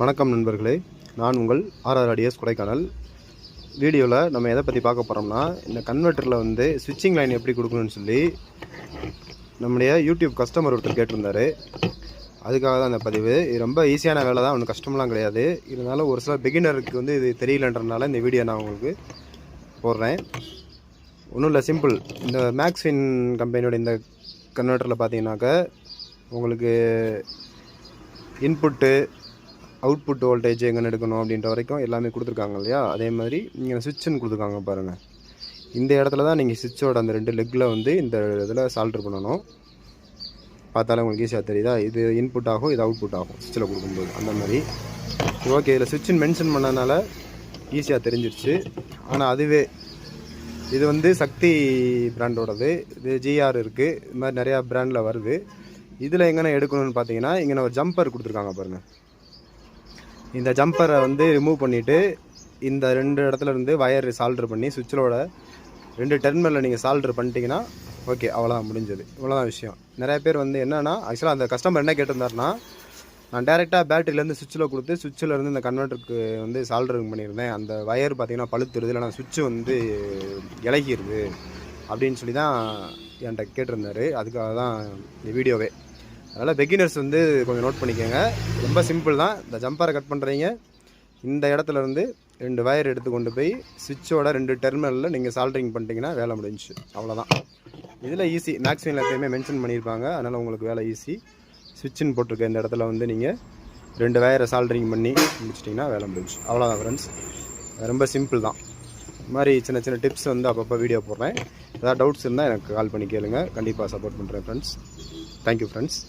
வணக்கம் நண்பர்களே, நான் உங்கள் RRRDS கொடைக்கானல். வீடியோவில் நம்ம எதை பற்றி பார்க்க போகிறோம்னா, இந்த கன்வெர்ட்டரில் வந்து ஸ்விட்சிங் லைன் எப்படி கொடுக்கணும்னு சொல்லி நம்முடைய யூடியூப் கஸ்டமர் ஒருத்தர் கேட்டிருந்தார். அதுக்காக தான் இந்த பதிவு. இது ரொம்ப ஈஸியான வேலை தான், ஒன்றும் கஷ்டமெலாம் கிடையாது. இருந்தாலும் ஒரு சில பிகினருக்கு வந்து இது தெரியலன்றனால இந்த வீடியோ நான் உங்களுக்கு போடுறேன். ஒன்றும் இல்லை, சிம்பிள். இந்த மேக்ஸ்வின் கம்பெனியோட இந்த கன்வெர்ட்டரில் பார்த்தீங்கன்னாக்க உங்களுக்கு இன்புட்டு அவுட்புட் வோல்டேஜ் எங்கே எடுக்கணும் அப்படின்ற வரைக்கும் எல்லாமே கொடுத்துருக்காங்க இல்லையா. அதே மாதிரி நீங்கள் சுவிட்சுன்னு கொடுத்துருக்காங்க பாருங்கள். இந்த இடத்துல தான் நீங்கள் சுவிட்சோட அந்த 2 லெக்கில் வந்து இந்த இதில் சால்ட்ரு பண்ணணும். பார்த்தாலே உங்களுக்கு ஈஸியாக தெரியுதா, இது இன்புட் ஆகும், இது அவுட்புட் ஆகும் சுவிட்சில் கொடுக்கும்போது. அந்த மாதிரி ஓகே, இதில் சுவிட்சுன்னு மென்ஷன் பண்ணனால ஈஸியாக தெரிஞ்சிருச்சு. ஆனால் அதுவே இது வந்து சக்தி பிராண்டோடது, இது GR இருக்குது, இது மாதிரி நிறையா பிராண்டில் வருது. இதில் எங்கே எடுக்கணும்னு பார்த்தீங்கன்னா, இங்கே ஒரு ஜம்பர் கொடுத்துருக்காங்க பாருங்கள். இந்த ஜம்பரை வந்து ரிமூவ் பண்ணிவிட்டு இந்த 2 இடத்துல இருந்து வயர் சால்ட்ரு பண்ணி சுவிட்சோட 2 டெர்மினலில் நீங்கள் சால்ட்ரு பண்ணிட்டீங்கன்னா ஓகே, அவ்வளோதான், முடிஞ்சது. இவ்வளோதான் விஷயம். நிறைய பேர் வந்து என்னென்னா, ஆக்சுவலாக அந்த கஸ்டமர் என்ன கேட்டிருந்தாருன்னா, நான் டேரெக்டாக பேட்டரியிலேருந்து சுவிட்சில் கொடுத்து சுவிட்சில் இருந்து இந்த கன்வெர்ட்டருக்கு வந்து சால்ட்ரிங் பண்ணியிருந்தேன், அந்த வயர் பார்த்திங்கன்னா பழுத்துருது, இல்லைனா சுவிட்சு வந்து இலகிடுது அப்படின்னு சொல்லி தான் என்கிட்ட கேட்டிருந்தாரு. அதுக்காக தான் இந்த வீடியோவே. அதனால் பிகினர்ஸ் வந்து கொஞ்சம் நோட் பண்ணிக்கோங்க. ரொம்ப சிம்பிள் தான். இந்த ஜம்பரை கட் பண்ணுறீங்க, இந்த இடத்துல இருந்து 2 வயர் எடுத்து கொண்டு போய் சுவிட்சோட 2 டெர்மினலில் நீங்கள் சால்ட்ரிங் பண்ணிட்டீங்கன்னா வேலை முடிஞ்சிச்சு. அவ்வளோதான். இதில் ஈஸி. மேக்ஸ்வினில் எப்பயுமே மென்ஷன் பண்ணியிருப்பாங்க, அதனால் உங்களுக்கு வேலை ஈஸி. சுவிட்சுன்னு போட்டிருக்க இந்த இடத்துல வந்து நீங்கள் 2 வயரை சால்ட்ரிங் பண்ணி முடிச்சிட்டிங்கன்னா வேலை முடிஞ்சிச்சு. அவ்வளோதான் ஃப்ரெண்ட்ஸ். ரொம்ப சிம்பிள் தான். இது மாதிரி சின்ன சின்ன டிப்ஸ் வந்து அப்பப்போ வீடியோ போடுறேன். ஏதாவது டவுட்ஸ் இருந்தால் எனக்கு கால் பண்ணி கேளுங்க. கண்டிப்பாக சப்போர்ட் பண்ணுறேன் ஃப்ரெண்ட்ஸ். Thank you friends.